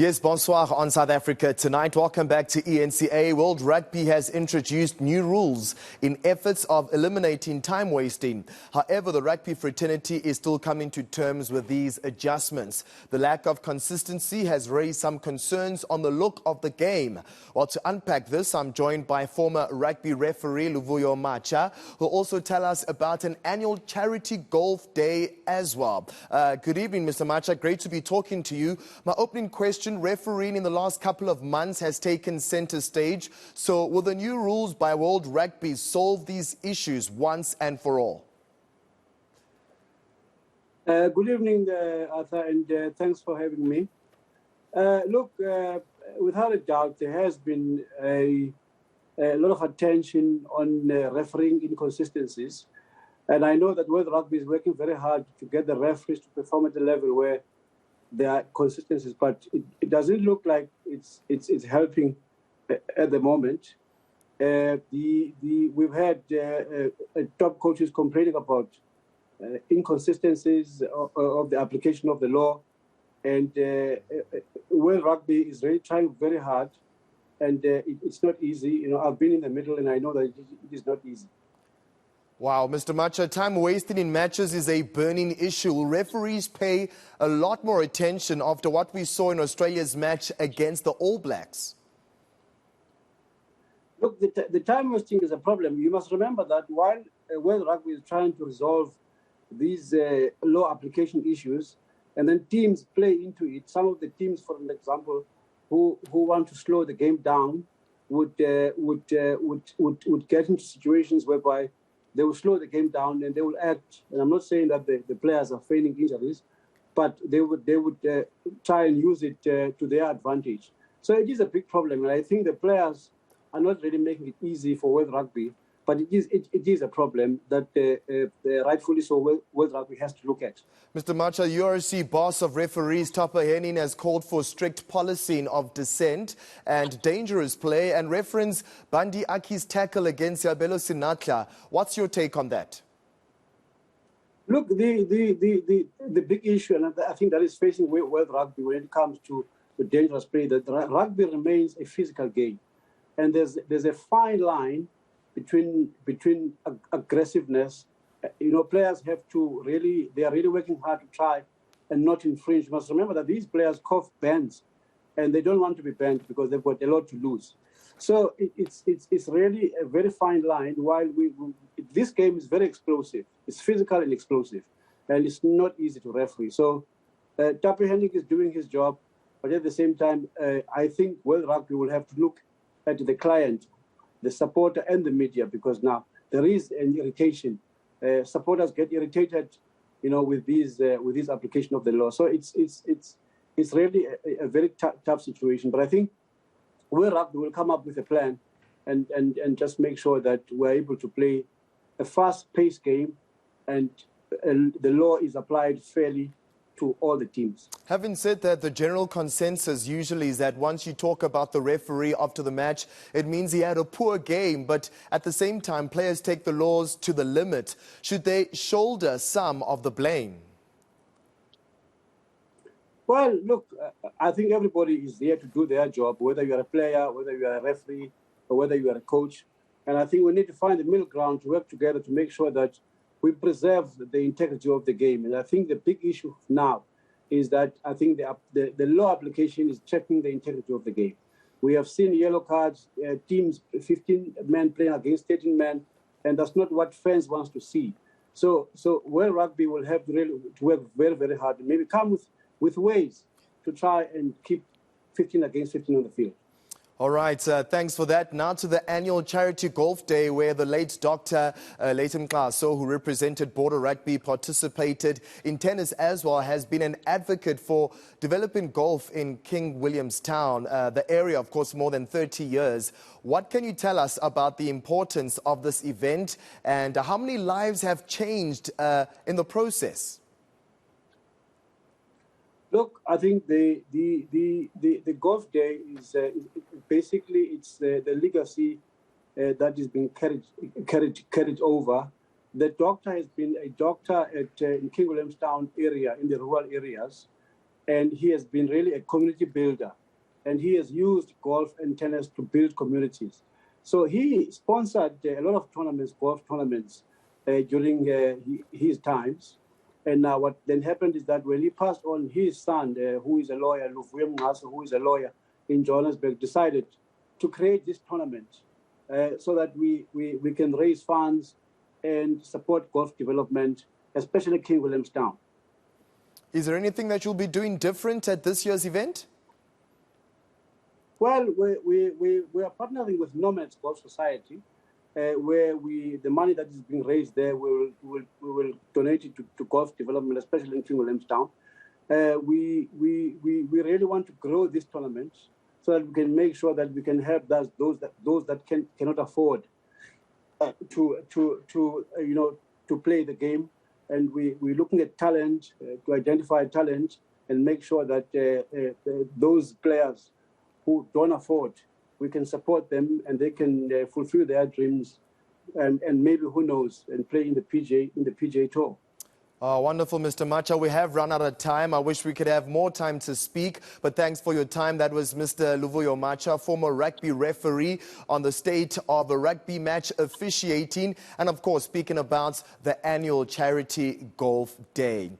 Yes, bonsoir on South Africa tonight. Welcome back to eNCA. World Rugby has introduced new rules in efforts of eliminating time wasting. However, the rugby fraternity is still coming to terms with these adjustments. The lack of consistency has raised some concerns on the look of the game. Well, to unpack this, I'm joined by former rugby referee Luvuyo Matsha, who will also tell us about an annual charity golf day as well. Good evening, Mr. Matsha. Great to be talking to you. My opening question: refereeing in the last couple of months has taken center stage. So will the new rules by World Rugby solve these issues once and for all? Good evening, Arthur, and thanks for having me. Look, without a doubt, there has been a lot of attention on refereeing inconsistencies. And I know that World Rugby is working very hard to get the referees to perform at the level where there are consistencies, but it doesn't look like it's helping at the moment. We've had top coaches complaining about inconsistencies of the application of the law, and World Rugby is really trying very hard, and it's not easy. You know, I've been in the middle, and I know that it is not easy. Wow, Mr. Matsha, time wasted in matches is a burning issue. Will referees pay a lot more attention after what we saw in Australia's match against the All Blacks? Look, the time wasting is a problem. You must remember that while World Rugby is trying to resolve these law application issues, and then teams play into it, some of the teams, for example, who want to slow the game down would get into situations whereby they will slow the game down and they will act. And I'm not saying that the players are feigning injuries, but they would try and use it to their advantage. So it is a big problem, and I think the players are not really making it easy for World Rugby. But it is a problem that rightfully so World Rugby has to look at. Mr. Matsha, URC boss of referees Tapa Henin has called for strict policing of dissent and dangerous play and reference Bandi Aki's tackle against Yabelo Sinatla. What's your take on that? Look, the big issue, and I think that is facing World Rugby when it comes to the dangerous play, that rugby remains a physical game. And there's a fine line between aggressiveness. You know, players have to they are really working hard to try and not infringe. You must remember that these players cough bans, and they don't want to be banned because they've got a lot to lose. So it's really a very fine line. While this game is very explosive, it's physical and explosive, and it's not easy to referee. So Tapi Henrik is doing his job, but at the same time, I think World Rugby will have to look at the client, the supporter, and the media, because now there is an irritation. Supporters get irritated, you know, with this application of the law. So it's really a very tough situation. But I think World Rugby will come up with a plan and just make sure that we're able to play a fast-paced game, and the law is applied fairly to all the teams. Having said that, the general consensus usually is that once you talk about the referee after the match, it means he had a poor game. But at the same time, players take the laws to the limit. Should they shoulder some of the blame? Well, look, I think everybody is there to do their job, whether you are a player, whether you are a referee, or whether you are a coach. And I think we need to find the middle ground to work together to make sure that we preserve the integrity of the game. And I think the big issue now is that I think the law application is checking the integrity of the game. We have seen yellow cards, teams, 15 men playing against 13 men, and that's not what fans want to see. So World Rugby will have to work very, very hard and maybe come with ways to try and keep 15 against 15 on the field. All right, thanks for that. Now to the annual charity golf day where the late Dr. Leighton Klaso, who represented Border Rugby, participated in tennis as well, has been an advocate for developing golf in King Williamstown, the area, of course, more than 30 years. What can you tell us about the importance of this event and how many lives have changed in the process? Look, I think the golf day is basically it's the legacy that is being carried over. The doctor has been a doctor in King Williamstown area, in the rural areas, and he has been really a community builder. And he has used golf and tennis to build communities. So he sponsored a lot of tournaments, golf tournaments, during his times. And what then happened is that when he passed on, his son, who is a lawyer, Luvuyo Matsha, who is a lawyer in Johannesburg, decided to create this tournament so that we can raise funds and support golf development, especially King Williamstown. Is there anything that you'll be doing different at this year's event? Well, we are partnering with Nomads Golf Society, where the money that is being raised there, we will donate it to golf development, especially in King Williamstown. We really want to grow this tournament so that we can make sure that we can help those that cannot afford to play the game. And we're looking at talent, to identify talent and make sure that those players who don't afford, we can support them and they can fulfill their dreams and maybe, who knows, and play in the PGA Tour. Wonderful, Mr. Matsha. We have run out of time. I wish we could have more time to speak, but thanks for your time. That was Mr. Luvuyo Matsha, former rugby referee, on the state of a rugby match officiating, and of course speaking about the annual charity golf day.